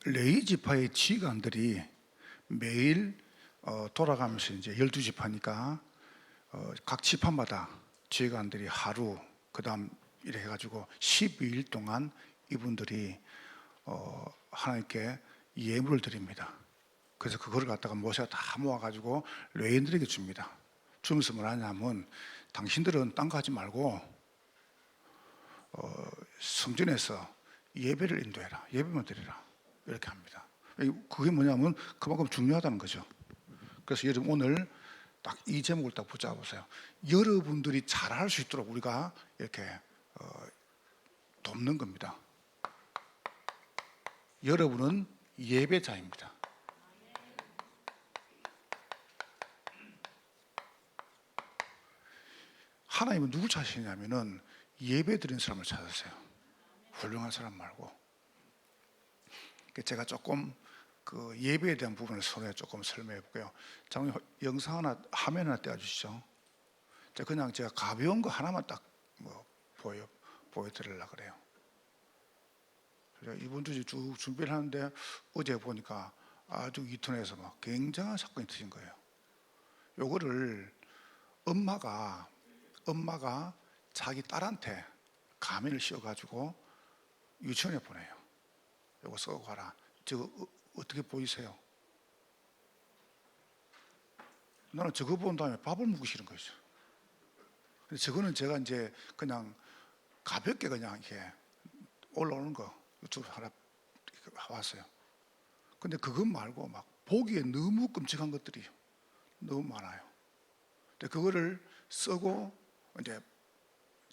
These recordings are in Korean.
레위 지파의 지휘관들이 매일 돌아가면서 이제 12지파니까 각 지파마다 지휘관들이 하루, 그다음 이렇게 해가지고 12일 동안 이분들이 하나님께 예물을 드립니다. 그래서 그걸 갖다가 모세가 다 모아가지고 레위인들에게 줍니다. 주면서 뭐하냐면, 당신들은 딴 거 하지 말고 성전에서 예배를 인도해라, 예배만 드리라, 이렇게 합니다. 그게 뭐냐면 그만큼 중요하다는 거죠. 그래서 여러분, 오늘 딱 이 제목을 딱 붙잡으세요. 여러분들이 잘할 수 있도록 우리가 이렇게 돕는 겁니다. 여러분은 예배자입니다. 하나님은 누굴 찾으시냐면은 예배 드리는 사람을 찾으세요. 훌륭한 사람 말고. 제가 조금 그 예배에 대한 부분을 손에 조금 설명해 볼게요. 장로님, 영상 하나, 화면 하나 떼어주시죠. 제가 가벼운 거 하나만 딱 보여드리려고 그래요. 이번 주 쭉 준비를 하는데 어제 보니까 아주 이터넷에서 막 굉장한 사건이 터진 거예요. 요거를 엄마가 자기 딸한테 가면을 씌워가지고 유치원에 보내요. 요거 쓰고 가라. 저거 어떻게 보이세요? 나는 저거 본 다음에 밥을 먹기 싫은 거죠. 근데 저거는 제가 이제 그냥 가볍게 그냥 이렇게 올라오는 거 유튜브 하나 왔어요. 근데 그것 말고 막 보기에 너무 끔찍한 것들이 너무 많아요. 근데 그거를 쓰고 이제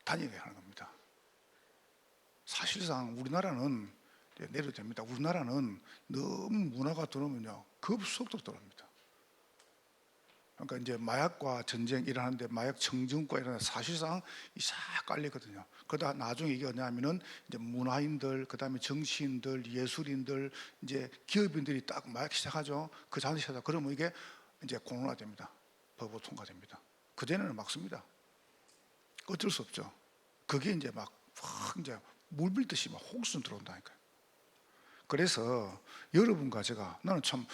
다니게 하는 겁니다. 사실상 우리나라는 내려도 됩니다. 우리나라는 너무 문화가 들어오면요 급속도로 들어옵니다. 그러니까 이제 마약과 전쟁 일어나는데, 마약 청정과 일어나는데 사실상 이싹 깔리거든요. 그러다 나중에 이게 뭐냐면은 이제 문화인들, 그다음에 정치인들, 예술인들, 이제 기업인들이 딱 마약 시작하죠. 그 자리 시작. 그러면 이게 이제 공론화됩니다. 법으로 통과됩니다. 그전에는 막습니다. 어쩔 수 없죠. 그게 이제 막 이제 물 빌듯이 막 홍수는 들어온다니까요. 그래서 여러분과 제가, 나는 참,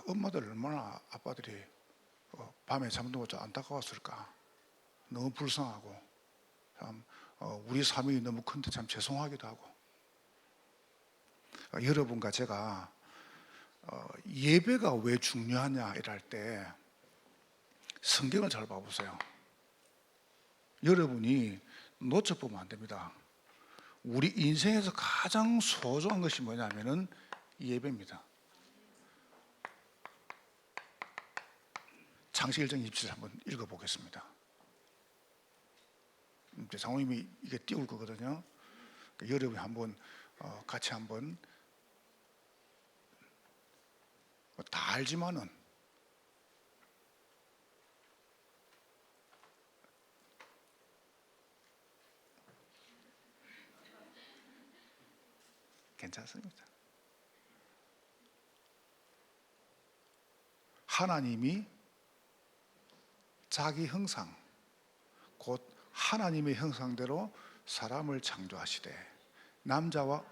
엄마들 얼마나 아빠들이 밤에 잠도 못 자고 안타까웠을까. 너무 불쌍하고, 참 우리 사명이 너무 큰데 참 죄송하기도 하고. 여러분과 제가 예배가 왜 중요하냐 이럴 때 성경을 잘 봐보세요. 여러분이 놓쳐보면 안 됩니다. 우리 인생에서 가장 소중한 것이 뭐냐면은 예배입니다. 창세기 1장 27절 한번 읽어보겠습니다. 장로님이 이게 띄울 거거든요. 여러분이 한번 같이 한번, 다 알지만은 괜찮습니다. 하나님이 자기 형상, 곧 하나님의 형상대로 사람을 창조하시되 남자와,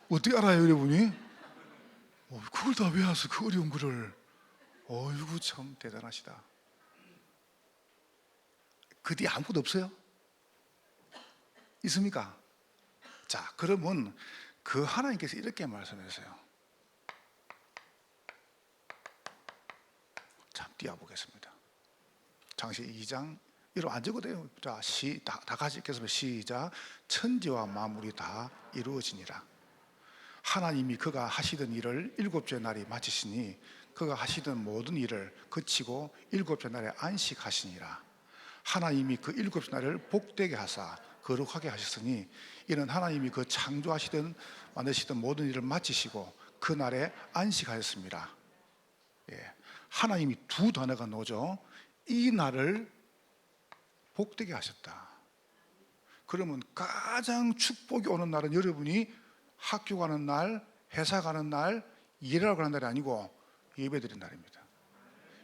어떻게 알아요 여러분이? 그걸 다 외워서 그 어려운 글을. 어이구 참 대단하시다. 그 뒤에 아무것도 없어요? 있습니까? 자, 그러면 그 하나님께서 이렇게 말씀하세요. 자, 띄워보겠습니다. 창세기 2장 이로 안 적어도요. 자, 다 같이 읽겠습니다. 시작. 천지와 만물이 다 이루어지니라. 하나님이 그가 하시던 일을 일곱째 날이 마치시니 그가 하시던 모든 일을 그치고 일곱째 날에 안식하시니라. 하나님이 그 일곱째 날을 복되게 하사 거룩하게 하셨으니 이는 하나님이 그 창조하시던 만드시던 모든 일을 마치시고 그 날에 안식하였습니다. 하나님이 두 단어가 나오죠. 이 날을 복되게 하셨다. 그러면 가장 축복이 오는 날은 여러분이 학교 가는 날, 회사 가는 날, 일하러 가는 날이 아니고 예배드리는 날입니다.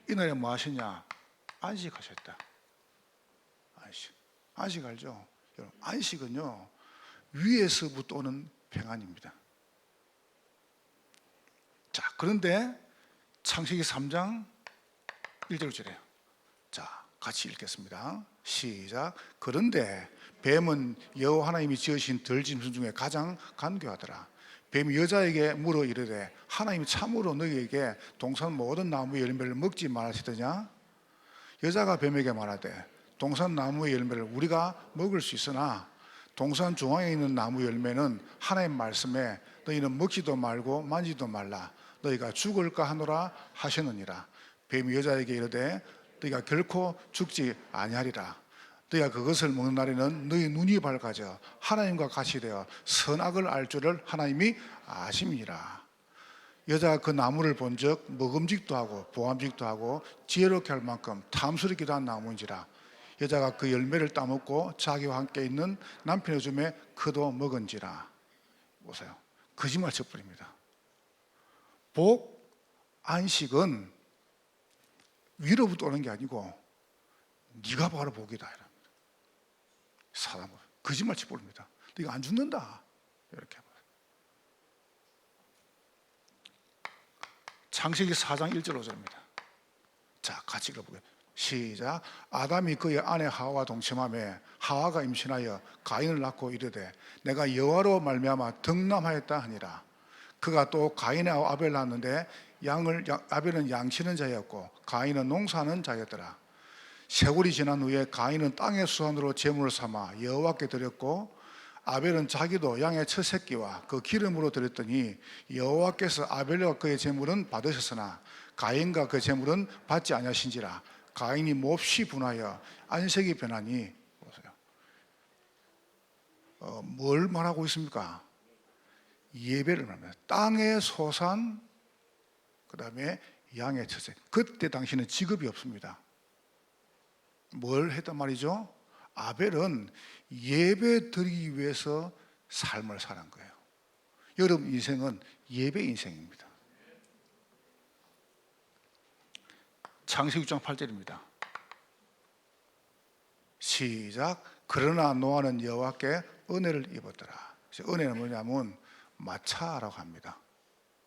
이 날에 뭐 하시냐? 안식하셨다. 안식 알죠? 여러분, 안식은요 위에서부터 오는 평안입니다. 그런데 창세기 3장 1절에요. 자, 같이 읽겠습니다. 시작. 그런데 뱀은 여호와 하나님이 지으신 들짐승 중에 가장 간교하더라. 뱀이 여자에게 물어 이르되 하나님이 참으로 너희에게 동산 모든 나무의 열매를 먹지 말하시더냐? 여자가 뱀에게 말하되 동산 나무의 열매를 우리가 먹을 수 있으나 동산 중앙에 있는 나무 열매는 하나님 말씀에 너희는 먹지도 말고 만지도 말라 너희가 죽을까 하노라 하시느니라. 뱀이 여자에게 이르되 너희가 결코 죽지 아니하리라. 너희가 그것을 먹는 날에는 너희 눈이 밝아져 하나님과 같이 되어 선악을 알 줄을 하나님이 아심이니라. 여자가 그 나무를 본즉 먹음직도 하고 보암직도 하고 지혜롭게 할 만큼 탐스럽기도 한 나무인지라. 여자가 그 열매를 따먹고 자기와 함께 있는 남편의 줌에 그도 먹은지라. 보세요. 거짓말 쳐버립니다. 복, 안식은 위로부터 오는 게 아니고 네가 바로 복이다. 사람은 거짓말 쳐버립니다. 이거 안 죽는다. 이렇게. 창세기 4장 1절 5절입니다. 자, 같이 읽어보게요. 시작. 아담이 그의 아내 하와와 동침하며 하와가 임신하여 가인을 낳고 이르되 내가 여호와로 말미암아 덕남하였다 하니라. 그가 또 가인의 아벨을 낳았는데 아벨은 양치는 자였고 가인은 농사하는 자였더라. 세월이 지난 후에 가인은 땅의 수산으로 제물을 삼아 여호와께 드렸고 아벨은 자기도 양의 첫 새끼와 그 기름으로 드렸더니 여호와께서 아벨과 그의 제물은 받으셨으나 가인과 그 제물은 받지 아니하신지라. 가인이 몹시 분하여 안색이 변하니. 보세요. 뭘 말하고 있습니까? 예배를 말합니다. 땅의 소산, 그 다음에 양의 첫째. 그때 당시는 직업이 없습니다. 뭘 했단 말이죠? 아벨은 예배 드리기 위해서 삶을 사는 거예요. 여러분 인생은 예배 인생입니다. 창세기 6장 8절입니다. 시작. 그러나 노아는 여호와께 은혜를 입었더라. 은혜는 뭐냐면 마차라고 합니다.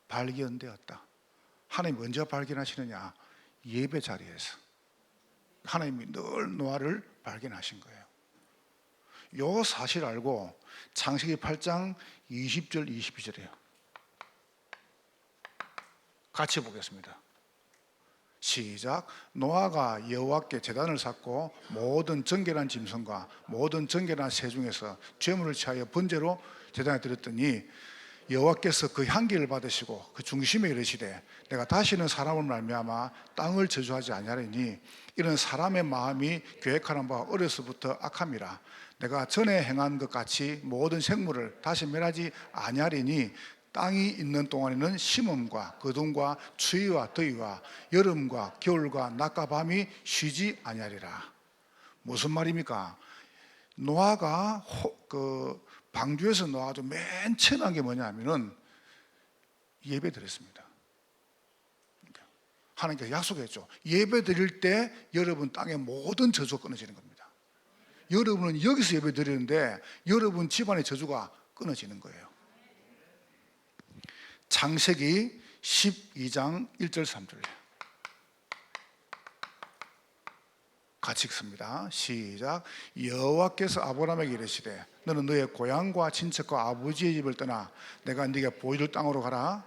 발견되었다. 하나님 언제 발견하시느냐? 예배 자리에서. 하나님이 늘 노아를 발견하신 거예요. 요 사실 알고 창세기 8장 20절 22절이에요. 같이 보겠습니다. 시작. 노아가 여호와께 제단을 쌓고 모든 정결한 짐승과 모든 정결한 새 중에서 제물을 취하여 번제로 제단에 드렸더니 여호와께서 그 향기를 받으시고 그 중심에 이르시되 내가 다시는 사람을 말미암아 땅을 저주하지 아니하리니 이런 사람의 마음이 계획하는 바가 어려서부터 악함이라. 내가 전에 행한 것 같이 모든 생물을 다시 멸하지 아니하리니 땅이 있는 동안에는 심음과 거둠과 추위와 더위와 여름과 겨울과 낮과 밤이 쉬지 아니하리라. 무슨 말입니까? 노아가 방주에서 노아가 맨 처음 한 게 뭐냐면은 예배 드렸습니다. 하나님께서 약속했죠. 예배 드릴 때 여러분 땅의 모든 저주가 끊어지는 겁니다. 여러분은 여기서 예배 드리는데 여러분 집안의 저주가 끊어지는 거예요. 창세기 12장 1절 3절 같이 읽습니다. 시작. 여호와께서 아브라함에게 이르시되 너는 너의 고향과 친척과 아버지의 집을 떠나 내가 네게 보여줄 땅으로 가라.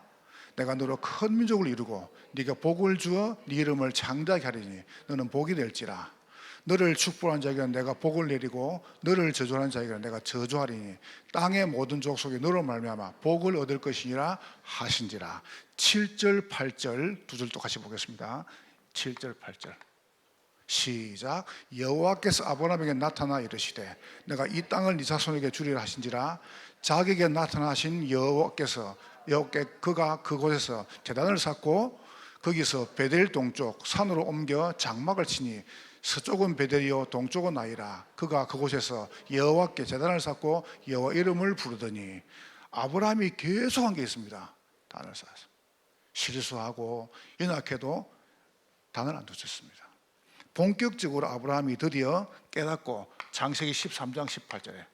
내가 너로 큰 민족을 이루고 네가 복을 주어 네 이름을 장대하게 하리니 너는 복이 될지라. 너를 축복한 자에게는 내가 복을 내리고 너를 저주하는 자에게는 내가 저주하리니 땅의 모든 족속이 너로 말미암아 복을 얻을 것이니라 하신지라. 7절 8절 두 절 똑같이 보겠습니다. 7절 8절 시작. 여호와께서 아브라함에게 나타나 이르시되 내가 이 땅을 네 자손에게 주리라 하신지라. 자기에게 나타나신 여호와께서 그가 그곳에서 제단을 쌓고 거기서 베델 동쪽 산으로 옮겨 장막을 치니 서쪽은 베델이요 동쪽은 아이라. 그가 그곳에서 여호와께 제단을 쌓고 여호와 이름을 부르더니 아브라함이 계속한 게 있습니다. 단을 쌓아서 실수하고 연약해도 단을 안 뒀었습니다. 본격적으로 아브라함이 드디어 깨닫고 창세기 13장 18절에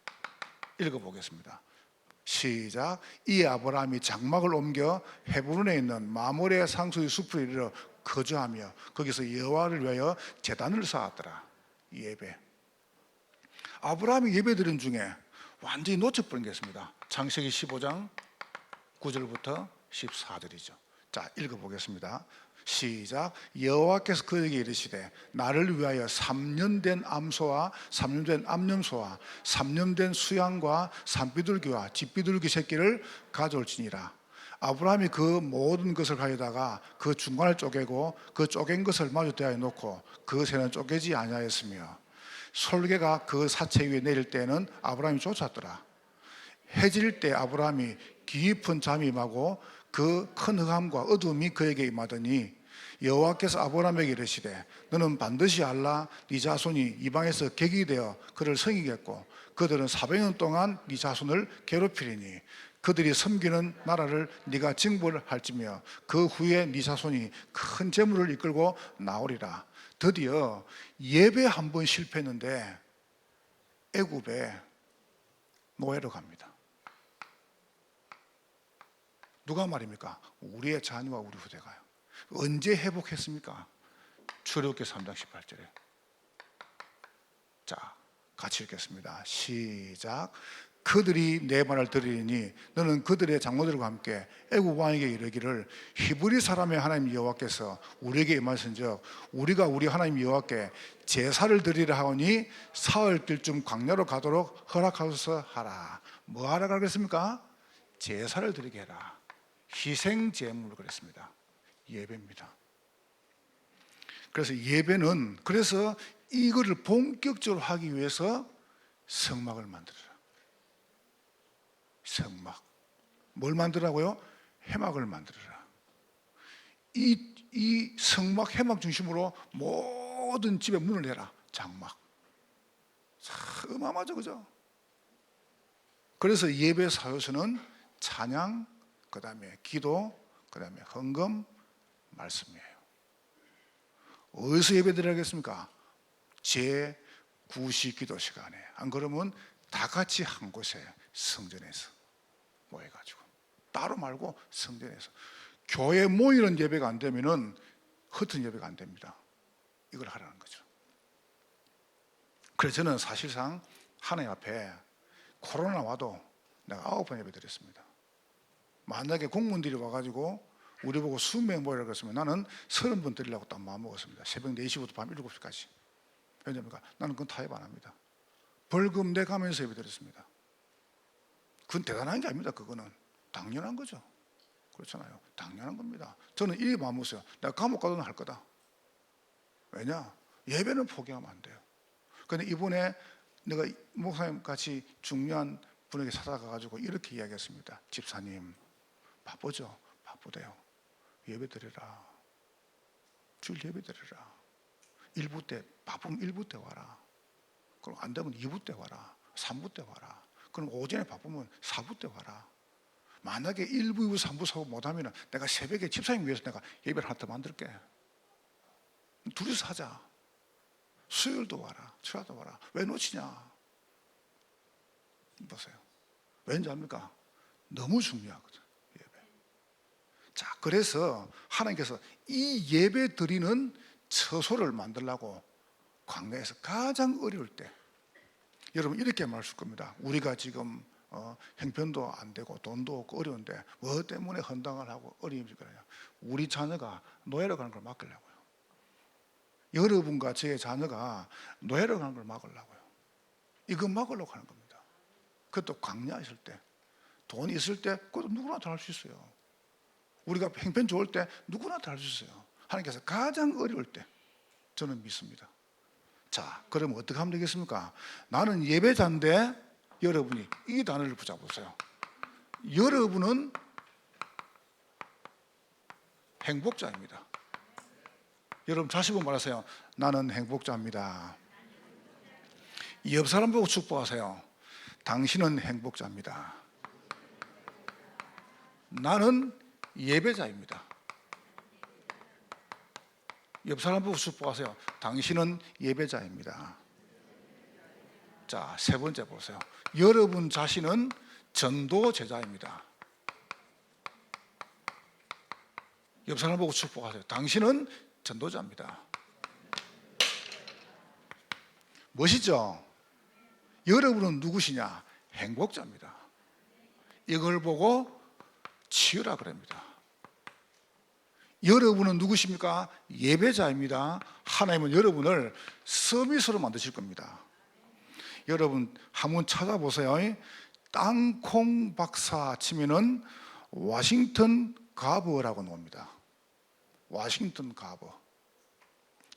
읽어보겠습니다. 시작. 이 아브라함이 장막을 옮겨 헤브론에 있는 마므레 상수의 숲을 이르러 거주하며 거기서 여호와를 위하여 제단을 쌓았더라. 예배. 아브라함이 예배드린 중에 완전히 놓쳐버린 게 있습니다. 창세기 15장 9절부터 14절이죠. 자, 읽어보겠습니다. 시작. 여호와께서 그에게 이르시되 나를 위하여 3년 된 암소와 3년 된 암염소와 3년 된 수양과 산비둘기와 집비둘기 새끼를 가져올지니라. 아브라함이 그 모든 것을 가져다가 그 중간을 쪼개고 그 쪼갠 것을 마주 대하여 놓고 그 새는 쪼개지 아니하였으며 솔개가 그 사체 위에 내릴 때에는 아브라함이 쫓았더라. 해질 때 아브라함이 깊은 잠이 임하고 그 큰 흑암과 어두움이 그에게 임하더니 여호와께서 아브라함에게 이르시되 너는 반드시 알라. 네 자손이 이방에서 객이 되어 그를 섬기겠고 그들은 400년 동안 네 자손을 괴롭히리니 그들이 섬기는 나라를 네가 징벌할지며 그 후에 네 자손이 큰 재물을 이끌고 나오리라. 드디어 예배 한 번 실패했는데 애굽에 노예로 갑니다. 누가 말입니까? 우리의 자녀와 우리 후대가요. 언제 회복했습니까? 출애굽기 3장 18절에. 자, 같이 읽겠습니다. 시작. 그들이 내 말을 들으리니 너는 그들의 장로들과 함께 애굽 왕에게 이르기를 히브리 사람의 하나님 여호와께서 우리에게 임하신즉 우리가 우리 하나님 여호와께 제사를 드리라 하오니 사흘 뜰쯤 광야로 가도록 허락하소서 하라. 뭐 하라 그랬습니까? 제사를 드리게 해라. 희생 제물을 그랬습니다. 예배입니다. 그래서 예배는 그래서 이거를 본격적으로 하기 위해서 성막을 만들어라. 성막. 뭘 만들라고요? 회막을 만들어라. 이 성막, 회막 중심으로 모든 집에 문을 내라. 장막. 참 어마어마하죠, 그죠? 그래서 예배 사요서는 찬양, 그 다음에 기도, 그 다음에 헌금, 말씀이에요. 어디서 예배 드려야겠습니까? 제9시 기도 시간에. 안 그러면 다 같이 한 곳에 성전에서 모여가지고 따로 말고 성전에서. 교회 모이는 예배가 안 되면은 흩은 예배가 안 됩니다. 이걸 하라는 거죠. 그래서 저는 사실상 하나님 앞에 코로나 와도 내가 9번 예배 드렸습니다. 만약에 공무원들이 와가지고 우리 보고 20명 모이라고 했으면 나는 30번 드리려고 딱 마음먹었습니다. 새벽 4시부터 밤 7시까지. 왜냐합니까? 나는 그건 타협 안 합니다. 벌금 내가면서 예배 드렸습니다. 그건 대단한 게 아닙니다. 그거는 당연한 거죠. 그렇잖아요. 당연한 겁니다. 저는 이 마음먹었어요. 내가 감옥 가도 할 거다. 왜냐? 예배는 포기하면 안 돼요. 그런데 이번에 내가 목사님 같이 중요한 분에게 찾아가가지고 이렇게 이야기했습니다. 집사님 바쁘죠? 바쁘대요. 예배 드려라. 주일 예배 드려라. 1부 때 바쁘면 1부 때 와라. 그럼 안 되면 2부 때 와라. 3부 때 와라. 그럼 오전에 바쁘면 4부 때 와라. 만약에 1부, 2부, 3부 사고 못하면 내가 새벽에 집사님 위해서 내가 예배를 하나 더 만들게. 둘이서 하자. 수요일도 와라. 주일도 와라. 왜 놓치냐? 보세요. 왠지 압니까? 너무 중요하거든. 예배. 자, 그래서 하나님께서 이 예배 드리는 처소를 만들려고 광야에서 가장 어려울 때, 여러분 이렇게 말할 겁니다. 우리가 지금 형편도 안 되고 돈도 없고 어려운데 뭐 때문에 헌당을 하고 어려움이 그래요? 우리 자녀가 노예로 가는 걸 막으려고요. 여러분과 제 자녀가 노예로 가는 걸 막으려고요. 이거 막으려고 하는 겁니다. 그것도 광야 있을 때, 돈 있을 때, 그것도 누구나 다 할 수 있어요. 우리가 형편 좋을 때 누구나 다 할 수 있어요. 하나님께서 가장 어려울 때 저는 믿습니다. 자, 그럼 어떻게 하면 되겠습니까? 나는 예배자인데 여러분이 이 단어를 붙잡으세요. 여러분은 행복자입니다. 여러분 다시 한번 말하세요. 나는 행복자입니다. 옆 사람 보고 축복하세요. 당신은 행복자입니다. 나는 예배자입니다. 옆 사람 보고 축복하세요. 당신은 예배자입니다. 자, 세 번째 보세요. 여러분 자신은 전도 제자입니다. 옆 사람 보고 축복하세요. 당신은 전도자입니다. 멋있죠? 여러분은 누구시냐? 행복자입니다. 이걸 보고 치유라 그럽니다. 여러분은 누구십니까? 예배자입니다. 하나님은 여러분을 서밋으로 만드실 겁니다. 여러분 한번 찾아보세요. 땅콩 박사 치면은 워싱턴 가버라고 나옵니다. 워싱턴 가버.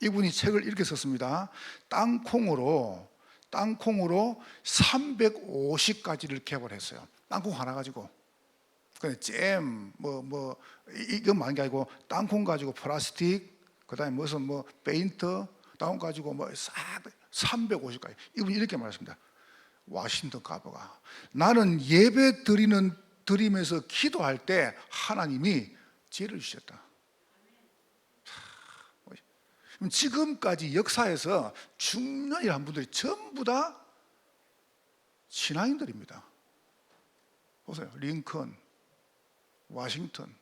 이분이 책을 이렇게 썼습니다. 땅콩으로 350가지를 개발했어요. 땅콩 하나 가지고. 잼, 이건 많은 게 아니고 땅콩 가지고 플라스틱, 그다음에 무슨 페인트, 땅콩 가지고 싹 350가지. 이분이 이렇게 말했습니다. 워싱턴 가버가 나는 예배 드리면서 기도할 때 하나님이 지혜를 주셨다. 지금까지 역사에서 중년이라는 분들이 전부 다 신앙인들입니다. 보세요. 링컨, 워싱턴,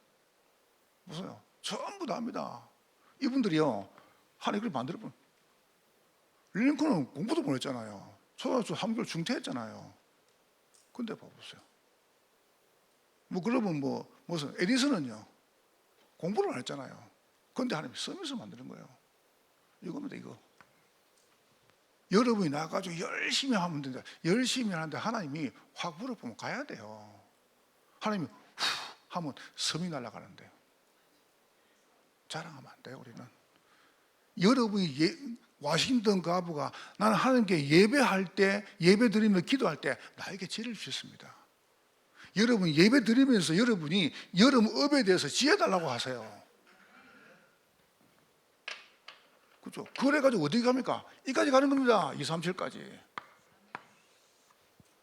보세요. 전부 다 합니다. 이분들이요, 하나님 그걸 만들어본. 링컨은 공부도 못했잖아요. 초등학교 한글 중퇴했잖아요. 근데 봐보세요. 그러면 무슨 에디슨은요, 공부를 안 했잖아요. 근데 하나님이 서밋을 만드는 거예요. 이겁니다, 이거. 여러분이 나가지고 열심히 하면 된다. 열심히 하는데 하나님이 확 불어보면 가야 돼요. 하나님이 후 하면 섬이 날아가는데요. 자랑하면 안 돼요, 우리는. 여러분이 워싱턴 가부가 나는 하나님께 예배할 때, 예배 드리며 기도할 때 나에게 지혜를 주셨습니다. 여러분 예배 드리면서 여러분이 여름업에 대해서 지혜 달라고 하세요. 그렇죠? 그래가지고 어디 갑니까? 이까지 가는 겁니다. 2, 3, 7까지.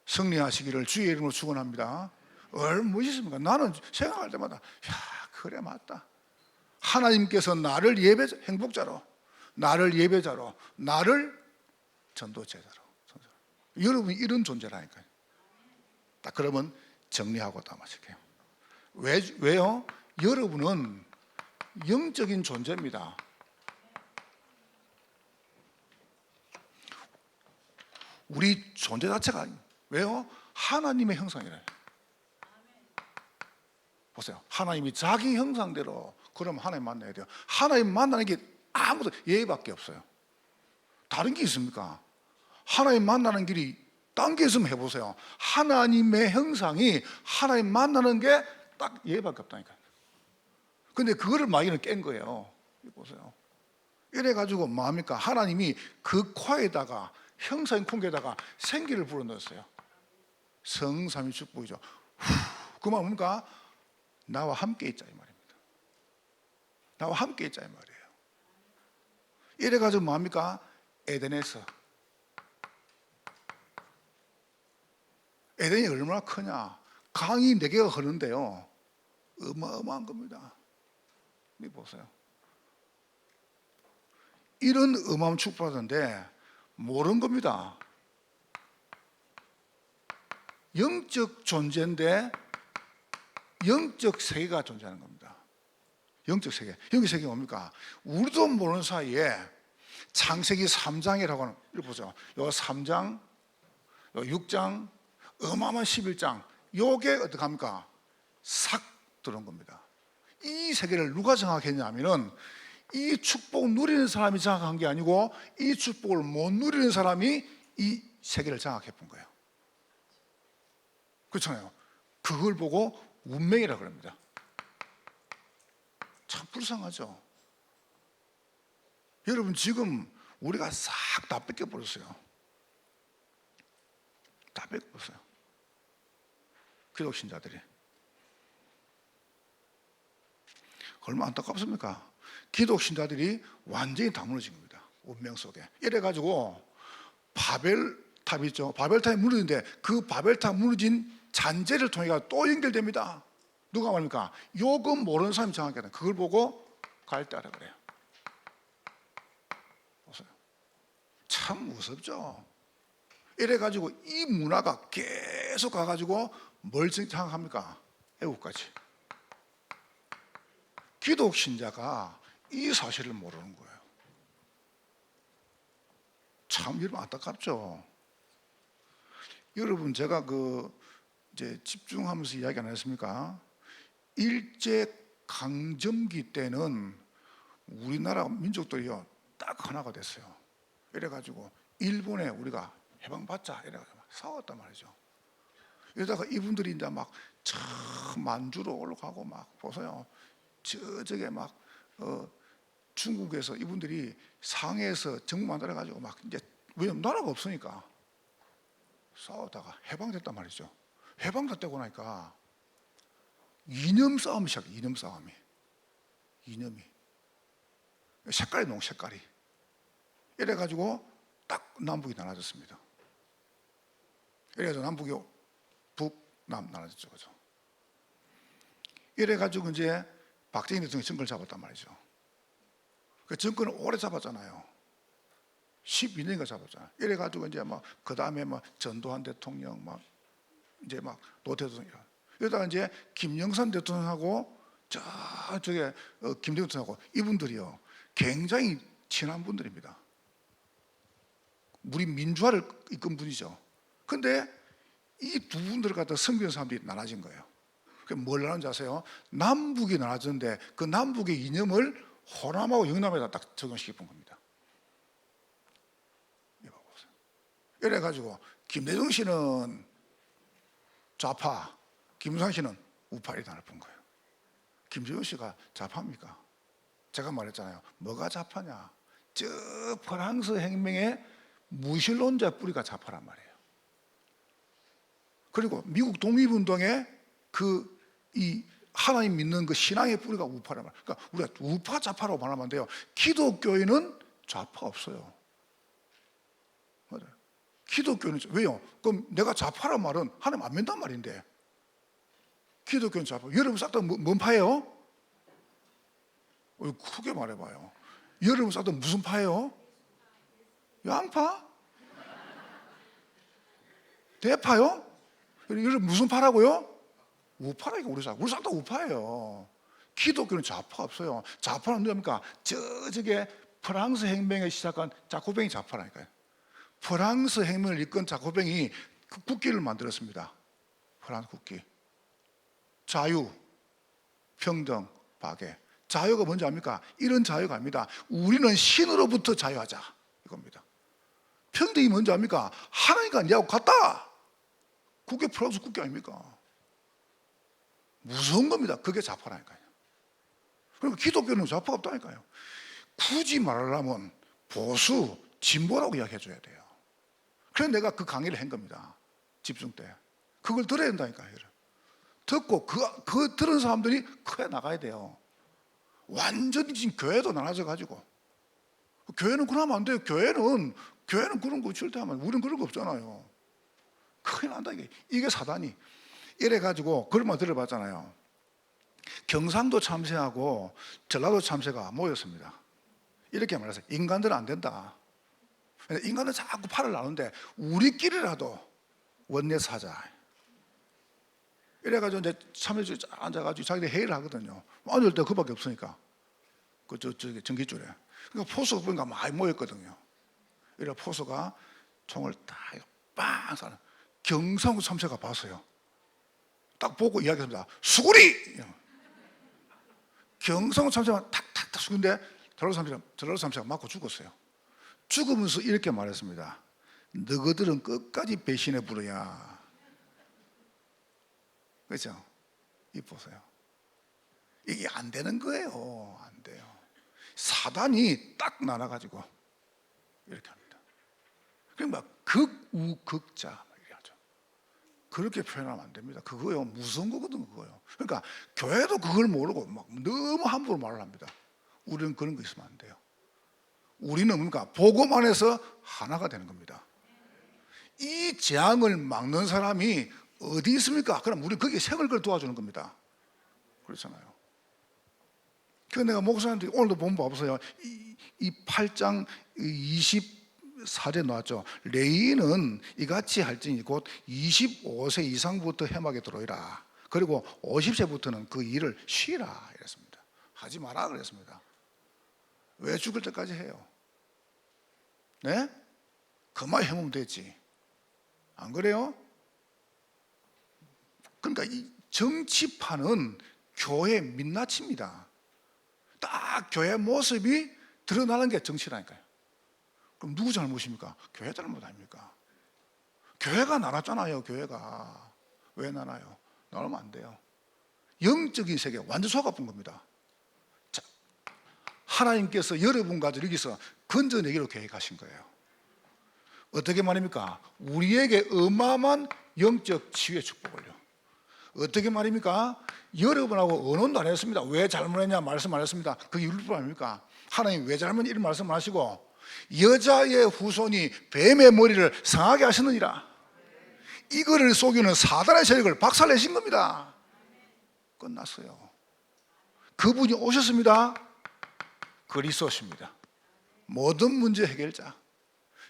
승리하시기를 주의 이름으로 축원합니다. 얼마나 멋있습니까? 나는 생각할 때마다 그래 맞다. 하나님께서 나를 행복자로, 나를 예배자로, 나를 전도제자로. 여러분이 이런 존재라니까요. 딱 그러면 정리하고 다 마실게요. 왜요? 여러분은 영적인 존재입니다. 우리 존재 자체가 왜요? 하나님의 형상이래요. 보세요. 하나님이 자기 형상대로 그럼 하나님 만나야 돼요. 하나님 만나는 게 아무도 예의밖에 없어요. 다른 게 있습니까? 하나님 만나는 길이 딴 게 있으면 해보세요. 하나님의 형상이 하나님 만나는 게 딱 예의밖에 없다니까요. 근데 그거를 마귀는 깬 거예요. 보세요. 이래가지고 뭐합니까? 하나님이 그 코에다가 형상인 콩에다가 생기를 불어넣었어요. 성삼위 축복이죠. 그 말 뭡니까? 나와 함께 있자 이 말입니다. 나와 함께 있자 이 말이에요. 이래가지고 뭐합니까? 에덴에서 에덴이 얼마나 크냐? 강이 4개가 흐르는데요, 어마어마한 겁니다. 보세요. 이런 어마어마한 축복받았는데 모르는 겁니다. 영적 존재인데 영적 세계가 존재하는 겁니다. 영적 세계. 영적 세계가 뭡니까? 우리도 모르는 사이에 창세기 3장이라고 하는, 이거 보죠. 요 3장, 요 6장, 어마어마한 11장. 요게 어떻게 합니까? 싹 들어온 겁니다. 이 세계를 누가 장악했냐면은 이 축복 누리는 사람이 장악한 게 아니고 이 축복을 못 누리는 사람이 이 세계를 장악해 본 거예요. 그렇잖아요. 그걸 보고 운명이라고 그럽니다. 참 불쌍하죠. 여러분 지금 우리가 싹 다 뺏겨버렸어요. 다 뺏겨버렸어요. 기독신자들이. 얼마나 안타깝습니까? 기독신자들이 완전히 다 무너진 겁니다. 운명 속에. 이래가지고 바벨탑 있죠. 바벨탑이 무너진데 그 바벨탑 무너진 잔재를 통해 또 연결됩니다. 누가 말입니까? 요금 모르는 사람이 장악하다. 그걸 보고 갈대하라 그래요. 보세요. 참 무섭죠. 이래가지고 이 문화가 계속 가가지고 뭘 생각합니까? 애국까지. 기독 신자가 이 사실을 모르는 거예요. 참 여러분 안타깝죠. 여러분 제가 이제 집중하면서 이야기 안 했습니까? 일제 강점기 때는 우리나라 민족들이요 딱 하나가 됐어요. 이래가지고 일본에 우리가 해방받자 이래가지고 싸웠단 말이죠. 이러다가 이분들이 이제 막 저 만주로 올라가고 막 보세요. 저게 막 중국에서 이분들이 상해에서 정부 만들어가지고 막 이제 왜냐면 나라가 없으니까 싸우다가 해방됐단 말이죠. 해방됐다고 나니까 이념 싸움이 시작해. 이념 싸움이. 이념이 색깔이 너무 색깔이 이래가지고 딱 남북이 나눠졌습니다. 이래가지고 남북이 북남 나눠졌죠. 그죠? 이래가지고 이제 박정희 대통령이 정권을 잡았단 말이죠. 그 정권을 오래 잡았잖아요. 12년인가 잡았잖아요. 이래가지고 이제 그 다음에 전두환 대통령 이제 노태 대통령 이러다가 이제 김영삼 대통령하고 저쪽에 김대중 대통령하고 이분들이요 굉장히 친한 분들입니다. 우리 민주화를 이끈 분이죠. 근데 이 두 분들을 갖다 섬기는 사람들이 나눠진 거예요. 그게 뭘 나누는지 아세요? 남북이 나눠졌는데 그 남북의 이념을 호남하고 영남에다 딱 적용시켜 본 겁니다. 이거 보세요. 이래가지고 김대중 씨는 좌파, 김무상 씨는 우파를 나눠본 거예요. 김정은 씨가 좌파입니까? 제가 말했잖아요. 뭐가 좌파냐? 저 프랑스 혁명의 무신론자 뿌리가 좌파란 말이에요. 그리고 미국 독립운동의 이 하나님 믿는 그 신앙의 뿌리가 우파란 말이에요. 그러니까 우리가 우파 좌파라고 말하면 안 돼요. 기독교인은 좌파 없어요. 맞아요. 기독교는 왜요? 그럼 내가 좌파란 말은 하나님 안 믿단 말인데. 기독교는 좌파. 여러분 싹 다 뭔 파예요? 크게 말해봐요. 여러분 싹 다 무슨 파예요? 양파? 대파요? 여러분 무슨 파라고요? 우파라니까. 우리 싹 다 우파예요. 기독교는 좌파 없어요. 좌파는 누굽니까? 저게 프랑스 혁명을 시작한 자코뱅이 좌파라니까요. 프랑스 혁명을 이끈 자코뱅이 그 국기를 만들었습니다. 프랑스 국기. 자유, 평등, 박애. 자유가 뭔지 압니까? 이런 자유가 아닙니다. 우리는 신으로부터 자유하자 이겁니다. 평등이 뭔지 압니까? 하나님과 니하고 같다. 그게 프랑스 국기 아닙니까? 무서운 겁니다. 그게 좌파라니까요. 그리고 기독교는 좌파가 없다니까요. 굳이 말하려면 보수, 진보라고 이야기해줘야 돼요. 그래서 내가 그 강의를 한 겁니다. 집중 때. 그걸 들어야 된다니까요. 듣고 그 들은 사람들이 크게 나가야 돼요. 완전히 지금 교회도 나눠져가지고. 교회는 그러면 안 돼요. 교회는 그런 거 절대하면 우리는 그런 거 없잖아요. 큰일 난다 이게 사단이. 이래가지고 그런 말 들어봤잖아요. 경상도 참새하고 전라도 참새가 모였습니다. 이렇게 말해서 인간들은 안 된다. 인간은 자꾸 팔을 나누는데 우리끼리라도 원내에서 하자. 이래가지고 이제 참외 앉아가지고 자기들 회의를 하거든요. 앉을 때 그밖에 없으니까. 저기 전기줄에. 그러니까 포수가 보니까 많이 모였거든요. 이래 포수가 총을 딱 빵 쏴는 경상도 참새가 봤어요. 딱 보고 이야기합니다. 수구리! 경상도 참새가 탁탁탁 수구인데 전라도 참새가 맞고 죽었어요. 죽으면서 이렇게 말했습니다. 너희들은 끝까지 배신해 부르냐. 그렇죠? 이 보세요. 이게 안 되는 거예요. 안 돼요. 사단이 딱 나눠가지고 이렇게 합니다. 그러니까 극우극자 이렇게 하죠. 그렇게 표현하면 안 됩니다. 그거요 무서운 거거든 그거요. 그러니까 교회도 그걸 모르고 막 너무 함부로 말을 합니다. 우리는 그런 거 있으면 안 돼요. 우리는 그러니까 복음 안에서 하나가 되는 겁니다. 이 재앙을 막는 사람이 어디 있습니까? 그럼 우리 거기에 생을 걸 도와주는 겁니다. 그렇잖아요. 그래서 내가 목사님들이 오늘도 본부 봐보세요. 이 8장 20 사제 나왔죠. 레위인은 이같이 할지니 곧 25세 이상부터 회막에 들어오라. 그리고 50세부터는 그 일을 쉬라 이랬습니다. 하지 마라 그랬습니다. 왜 죽을 때까지 해요? 네? 그만 해보면 되지. 안 그래요? 그러니까 이 정치판은 교회 민낯입니다. 딱 교회 모습이 드러나는 게 정치라니까요. 그럼 누구 잘못입니까? 교회 잘못 아닙니까? 교회가 나눴잖아요. 교회가 왜 나눠요? 나누면 안 돼요. 영적인 세계 완전 속아본 겁니다. 자, 하나님께서 여러분 가지고 여기서 건져내기로 계획하신 거예요. 어떻게 말입니까? 우리에게 어마어마한 영적 치유의 축복을요. 어떻게 말입니까? 여러분하고 언론도 안 했습니다. 왜 잘못했냐 말씀 안 했습니다. 그게 율법 아닙니까? 하나님 왜 잘못 이런 말씀 안 하시고 여자의 후손이 뱀의 머리를 상하게 하셨느니라. 이거를 속이는 사단의 세력을 박살내신 겁니다. 끝났어요. 그분이 오셨습니다. 그리스도십니다. 모든 문제 해결자,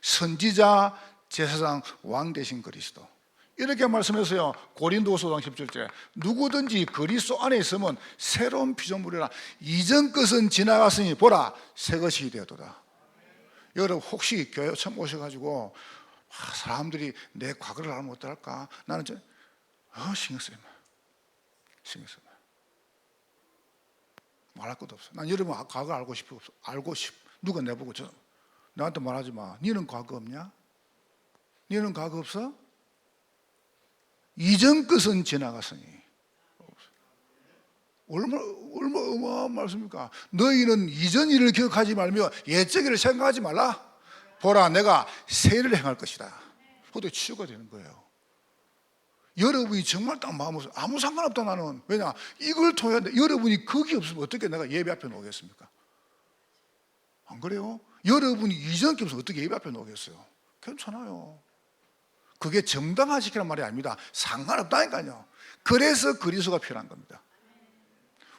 선지자, 제사장, 왕 되신 그리스도. 이렇게 말씀해서요. 고린도후서 5장 17절에 누구든지 그리스도 안에 있으면 새로운 피조물이라. 이전 것은 지나갔으니 보라 새 것이 되었도다. 여러분 혹시 교회 처음 오셔가지고 사람들이 내 과거를 알면 어떨까? 나는 신경 써요. 신경 써요. 말할 것도 없어. 난 여러분 과거 알고 싶어. 누가 내보고 나한테 말하지 마. 너는 과거 없냐? 너는 과거 없어? 이전 것은 지나갔으니. 얼마나 어마어마한 말씀입니까? 너희는 이전 일을 기억하지 말며 옛적 일을 생각하지 말라. 보라 내가 새 일을 행할 것이다. 그것도 치유가 되는 거예요. 여러분이 정말 딱 마음으로 아무 상관없다 나는. 왜냐? 이걸 통해 여러분이 거기 없으면 어떻게 내가 예배 앞에 놓겠습니까? 안 그래요? 여러분이 이전 게 없으면 어떻게 예배 앞에 놓겠어요? 괜찮아요. 그게 정당화시키란 말이 아닙니다. 상관없다니까요. 그래서 그리스도가 필요한 겁니다.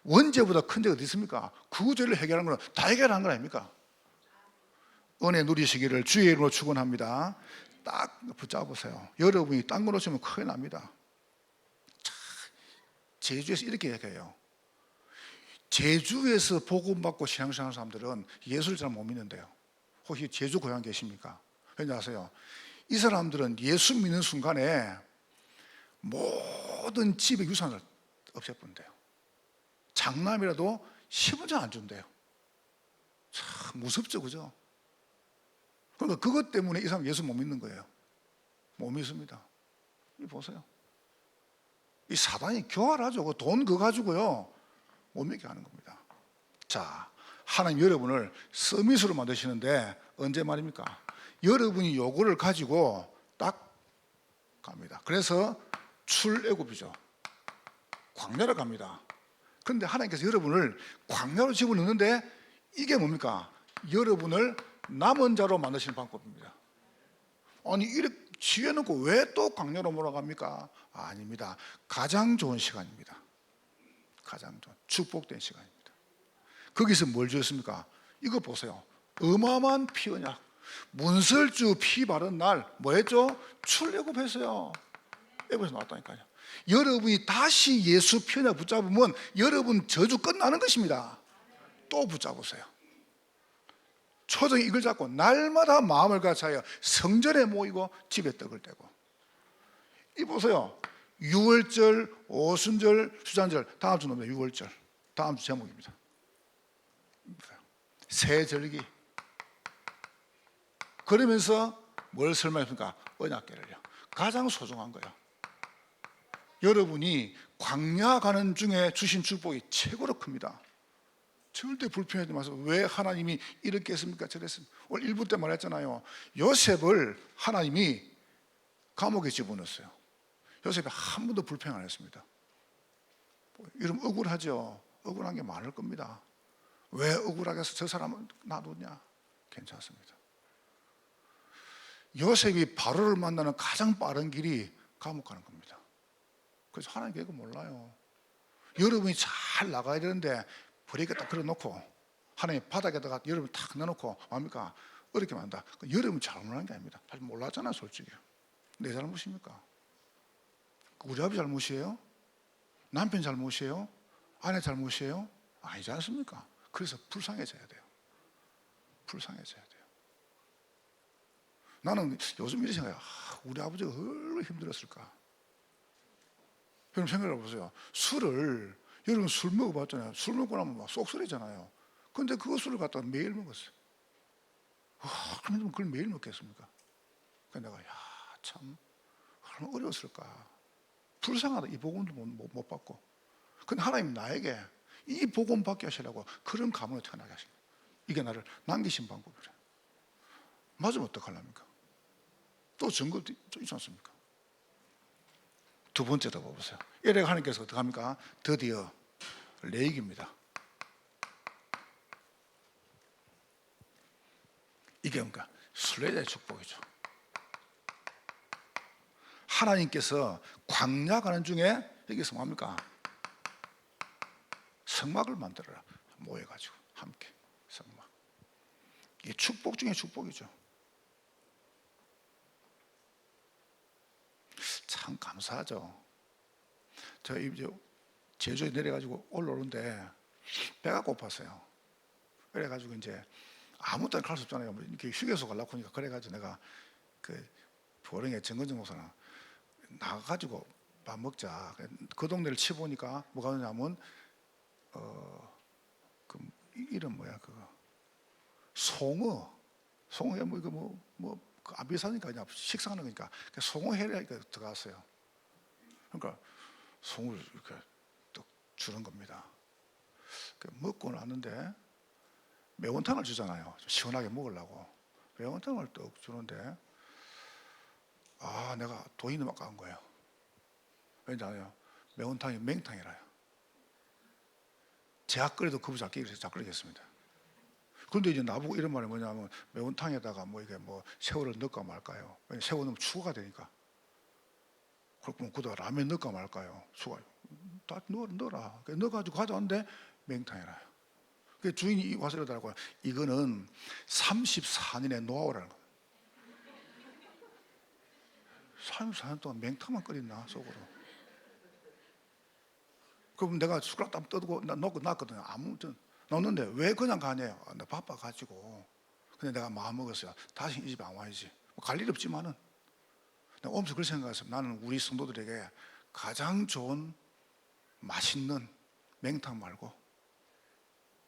원죄보다 큰 죄가 어디 있습니까? 그 죄를 해결하는 건 다 해결한 건 아닙니까? 은혜 누리시기를 주의 이름으로 축원합니다. 딱 붙잡으세요. 여러분이 딴 거 놓치면 큰일 납니다. 제주에서 이렇게 얘기해요. 제주에서 복음받고 신앙생활하는 사람들은 예수를 잘 못 믿는데요. 혹시 제주 고향 계십니까? 왠지 아세요? 이 사람들은 예수 믿는 순간에 모든 집의 유산을 없애버린대요. 장남이라도 10원짜리 안 준대요. 참 무섭죠, 그죠? 그러니까 그것 때문에 이 사람 예수 못 믿는 거예요. 못 믿습니다. 이 보세요. 이 사단이 교활하죠. 돈 그거 가지고요 못 믿게 하는 겁니다. 자, 하나님 여러분을 서밋으로 만드시는데 언제 말입니까? 여러분이 요거를 가지고 딱 갑니다. 그래서 출애굽이죠. 광야로 갑니다. 그런데 하나님께서 여러분을 광야로 집어넣는데 이게 뭡니까? 여러분을 남은 자로 만드시는 방법입니다. 아니 이렇게 지어놓고 왜 또 광야로 몰아갑니까? 아닙니다. 가장 좋은 시간입니다. 가장 좋은 축복된 시간입니다. 거기서 뭘 주었습니까? 이거 보세요. 어마어마한 피 언약. 문설주 피 바른 날 뭐 했죠? 출애굽했어요. 애굽에서 나왔다니까요. 여러분이 다시 예수 피 언약 붙잡으면 여러분 저주 끝나는 것입니다. 또 붙잡으세요. 초정이 이걸 잡고 날마다 마음을 같이하여 성전에 모이고 집에 떡을 떼고. 이 보세요. 유월절, 오순절, 수잔절. 다음 주 놈입니다. 유월절. 다음 주 제목입니다. 새 절기. 그러면서 뭘 설명했습니까? 언약궤를요. 가장 소중한 거예요. 여러분이 광야 가는 중에 주신 축복이 최고로 큽니다. 절대 불평하지 마세요. 왜 하나님이 이렇게 했습니까? 저랬습니까? 오늘 1부 때 말했잖아요. 요셉을 하나님이 감옥에 집어넣었어요. 요셉이 한 번도 불평 안 했습니다. 이러면 억울하죠. 억울한 게 많을 겁니다. 왜 억울하게 해서 저 사람을 놔두냐? 괜찮습니다. 요셉이 바로를 만나는 가장 빠른 길이 감옥 가는 겁니다. 그래서 하나님 그거 몰라요. 여러분이 잘 나가야 되는데 브레이크 딱 걸어놓고 하나님 바닥에다가 여러분 탁 넣어놓고 뭡니까? 어렵게 만든다. 여러분 잘못한 게 아닙니다. 잘 몰랐잖아, 솔직히. 내 잘못입니까? 우리 아버지 잘못이에요? 남편 잘못이에요? 아내 잘못이에요? 아니지 않습니까? 그래서 불쌍해져야 돼요. 불쌍해져야 돼요. 나는 요즘 이렇게 생각해요. 우리 아버지가 얼마나 힘들었을까? 여러분 생각해 보세요. 술을, 여러분 술 먹어봤잖아요. 술 먹고 나면 막 쏙소리잖아요. 근데 그 술을 갖다가 매일 먹었어요. 그러면 그걸 매일 먹겠습니까? 그래서 내가, 참, 얼마나 어려웠을까. 불쌍하다. 이 복음도 못 받고. 근데 하나님 나에게 이 복음 받게 하시라고 그런 가문에 태어나게 하십니다. 이게 나를 남기신 방법이래. 맞으면 어떡하랍니까? 또 증거도 있지 않습니까? 두 번째도 봐보세요. 에렉 하나님께서 어떻게 합니까? 드디어 레이기입니다. 이게 뭔가 순례자의 축복이죠. 하나님께서 광야 가는 중에 여기서 뭡니까? 성막을 만들어라. 모여가지고 함께 성막. 이게 축복 중에 축복이죠. 참 감사하죠. 저 이제 제주에 내려가지고 올라오는데 배가 고팠어요. 그래가지고 이제 아무 때나 갈 수 없잖아요. 이렇게 휴게소 가려고 하니까 그래가지고 내가 그 보령의 정건정 목사랑 나가가지고 밥 먹자. 그 동네를 치보니까 뭐가 있냐면 그 이름 뭐야 그거 송어에 뭐 이거 뭐 안 비싸니까 그냥 식사하는 거니까 송어 회를 들어갔어요. 그러니까 송을 이렇게 또 주는 겁니다. 먹고 나는데 매운탕을 주잖아요. 시원하게 먹으려고 매운탕을 또 주는데 내가 돈이 너무 아까운 거예요. 왜냐하면 매운탕이 맹탕이라요. 제가 끓여도 그부 잘 끼기 위해서 잘 끓이겠습니다. 그런데 이제 나보고 이런 말이 뭐냐면 매운탕에다가 뭐 이게 뭐 새우를 넣을까 말까요? 새우 넣으면 추가가 되니까. 그렇구면 그다가 라면 넣을까 말까요? 추가. 다 넣어라. 넣어가지고 가져왔는데 맹탕이라요. 그 주인이 와서 이러더라고요. 이거는 34년의 노하우라는 거예요. 34년 동안 맹탕만 끓였나 속으로. 그럼 내가 숟가락 딱 떠두고 놓고 놨거든요. 아무튼 넣었는데 왜 그냥 가냐요. 나 바빠가지고. 근데 내가 마음 먹었어요. 다시 이 집에 안 와야지. 갈 일 없지만은 내가 오면서 그렇게 생각했어요. 나는 우리 성도들에게 가장 좋은 맛있는 맹탕 말고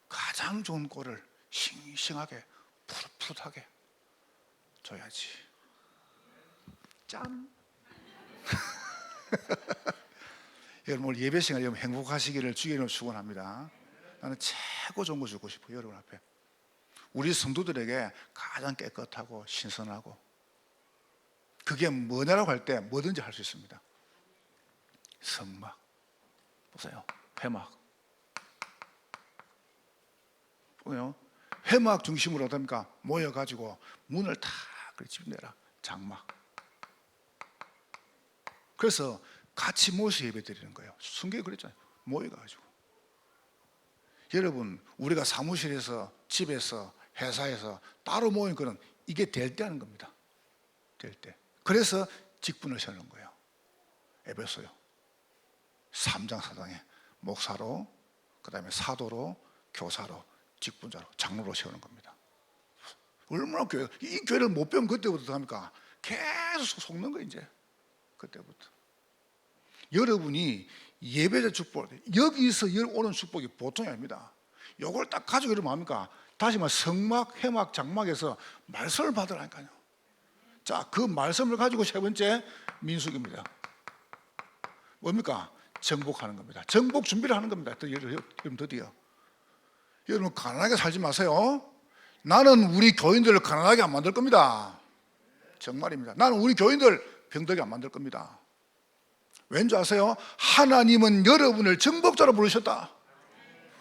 가장 좋은 꼴을 싱싱하게 푸릇푸릇하게 줘야지. 짠. 여러분 오늘 예배 시간에 행복하시기를 주의 이름으로 축원합니다. 나는 최고 좋은 거 주고 싶어요. 여러분 앞에 우리 성도들에게 가장 깨끗하고 신선하고 그게 뭐냐라고 할 때 뭐든지 할 수 있습니다. 성막 보세요. 회막 보세요. 회막 중심으로 어떻습니까? 모여가지고 문을 다 집내라. 장막. 그래서 같이 모여서 예배 드리는 거예요. 성경에 그랬잖아요. 모여가지고. 여러분 우리가 사무실에서 집에서 회사에서 따로 모인 거는 이게 될 때 하는 겁니다. 될 때. 그래서 직분을 세우는 거예요. 에베소요 3장 4장에 목사로 그 다음에 사도로 교사로 직분자로 장로로 세우는 겁니다. 얼마나 이 교회를 못 배운 그때부터 합니까? 계속 속는 거예요. 이제 그때부터 여러분이 예배자 축복 여기서 오는 축복이 보통이 아닙니다. 이걸 딱 가지고 이러면 합니까? 다시 말해 성막, 회막, 장막에서 말씀을 받으라니까요. 자, 그 말씀을 가지고 세 번째 민수기입니다. 뭡니까? 정복하는 겁니다. 정복 준비를 하는 겁니다. 여러분 드디어 여러분 가난하게 살지 마세요. 나는 우리 교인들을 가난하게 안 만들 겁니다. 정말입니다. 나는 우리 교인들 병들게 안 만들 겁니다. 왠지 아세요? 하나님은 여러분을 정복자로 부르셨다.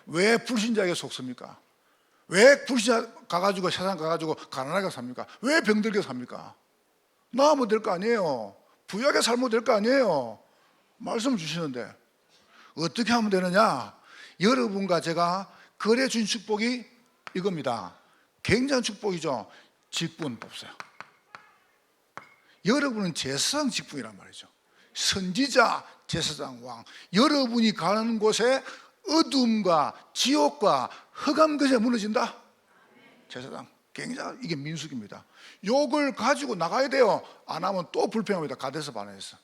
왜 불신자에게 속습니까? 왜 불신자 가가지고 세상 가가지고 가난하게 삽니까? 왜 병들게 삽니까? 나으면 될 거 아니에요. 부유하게 살면 될 거 아니에요. 말씀을 주시는데 어떻게 하면 되느냐? 여러분과 제가 거래 준 축복이 이겁니다. 굉장한 축복이죠. 직분 뽑으세요. 여러분은 제사장 직분이란 말이죠. 선지자, 제사장, 왕. 여러분이 가는 곳에 어둠과 지옥과 흑암 것이 무너진다. 제사장. 굉장히 이게 민숙입니다. 요걸 가지고 나가야 돼요. 안 하면 또 불평합니다. 가데스 바네에서.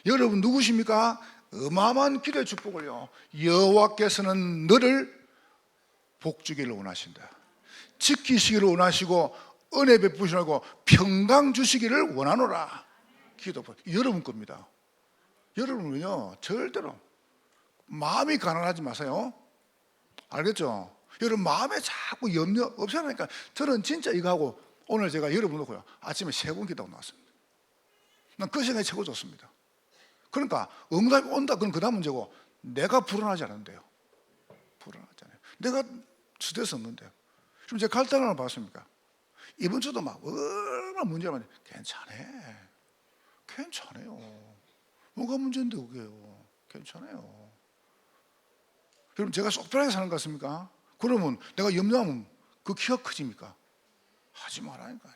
여러분 누구십니까? 어마어마한 기도의 축복을요, 여호와께서는 너를 복주기를 원하신다. 지키시기를 원하시고 은혜 베푸시고 평강 주시기를 원하노라. 기도. 여러분 겁니다. 여러분은요 절대로 마음이 가난하지 마세요. 알겠죠? 여러분 마음에 자꾸 염려 없애라니까. 저는 진짜 이거 하고 오늘 제가 여러분 놓고요 아침에 3번 기도하고 나왔습니다. 난 그 시간이 최고 좋습니다. 그러니까 응답이 온다. 그럼 그 다음 문제고, 내가 불안하지 않은데요. 불안하잖아요. 내가 스트레스 없는데요. 지금 제가 갈등을 봤습니까? 이번 주도 막 얼마나 문제가 많은데 괜찮아요. 뭐가 문제인데 그게요. 괜찮아요. 여러분 제가 쏙 편하게 사는 것 같습니까? 그러면 내가 염려하면 그 키가 커집니까? 하지 말라니까요.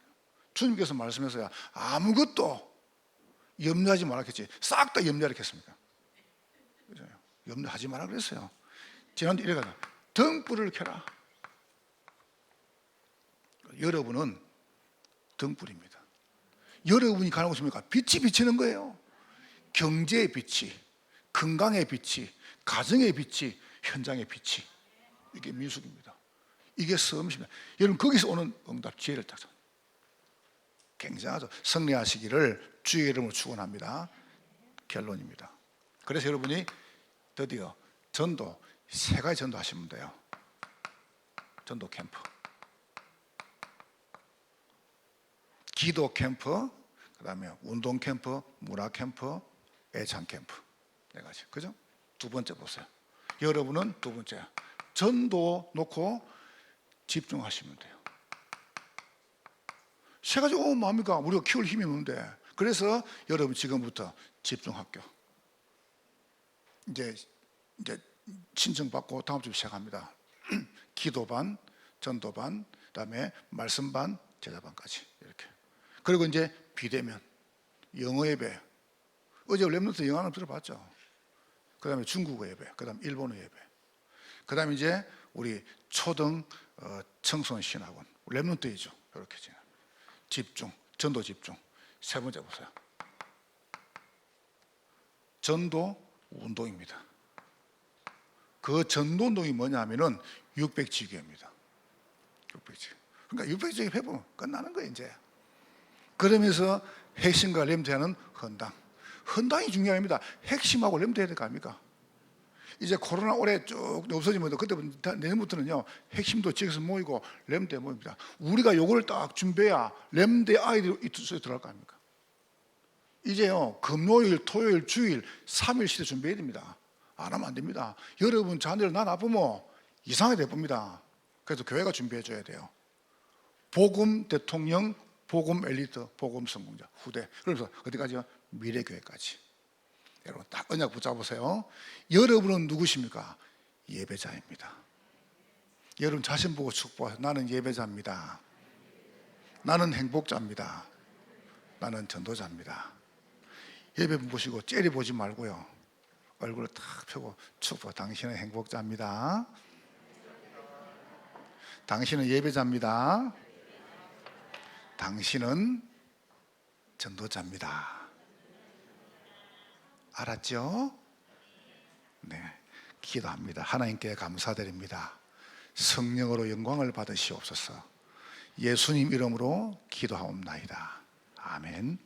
주님께서 말씀하세요. 아무것도 염려하지 말았겠지. 싹 다 염려를 했습니까? 염려하지 말라 그랬어요. 지난주 이래가지고 등불을 켜라. 여러분은 등불입니다. 여러분이 가는 곳입니까? 빛이 비치는 거예요. 경제의 빛이, 건강의 빛이, 가정의 빛이, 현장의 빛이. 이게 민숙입니다. 이게 섬입니다. 여러분 거기서 오는 응답, 지혜를 딱 굉장하죠. 승리하시기를 주의 이름으로 축원합니다. 결론입니다. 그래서 여러분이 드디어 전도 3가지 전도하시면 돼요. 전도 캠프, 기도 캠프, 그 다음에 운동 캠프, 문화 캠프, 애창 캠프. 4가지. 그죠? 2번째 보세요. 여러분은 2번째 전도 놓고 집중하시면 돼요. 3가지 뭡니까? 우리가 키울 힘이 없는데. 그래서 여러분 지금부터 집중학교 이제 신청받고 다음 주 시작합니다. 기도반, 전도반, 그다음에 말씀반, 제자반까지 이렇게. 그리고 이제 비대면 영어 예배. 어제 렘넌트 영어는 들어봤죠? 그다음에 중국어 예배, 그다음 일본어 예배, 그다음에 이제 우리 초등 청소년 신학원 렘넌트이죠. 이렇게 집중, 전도 집중. 3번째 보세요. 전도 운동입니다. 그 전도 운동이 뭐냐 하면은 600지교입니다. 600지교. 그러니까 600지교 해보면 끝나는 거예요, 이제. 그러면서 핵심과 렘트하는 헌당. 헌당이 중요합니다. 핵심하고 렘트해야 될 거 아닙니까? 이제 코로나 올해 쭉 없어지면 그때부터 내년부터는요 핵심도 지역에서 모이고 렘대에 모입니다. 우리가 요걸 딱 준비해야 렘대 아이들이 이쪽에 들어갈 거 아닙니까? 이제요 금요일, 토요일, 주일 3일 시대 준비해야 됩니다. 안 하면 안 됩니다. 여러분 자녀를 난 아프면 이상하게 돼봅니다. 그래서 교회가 준비해 줘야 돼요. 복음 대통령, 복음 엘리트, 복음 성공자, 후대. 그래서 어디까지요? 미래교회까지. 여러분 딱 언약 붙잡으세요. 여러분은 누구십니까? 예배자입니다. 여러분 자신 보고 축복하세요. 나는 예배자입니다. 나는 행복자입니다. 나는 전도자입니다. 예배 보시고 째리 보지 말고요 얼굴을 탁 펴고 축복. 당신은 행복자입니다. 당신은 예배자입니다. 당신은 전도자입니다. 알았죠? 네, 기도합니다. 하나님께 감사드립니다. 성령으로 영광을 받으시옵소서. 예수님 이름으로 기도하옵나이다. 아멘.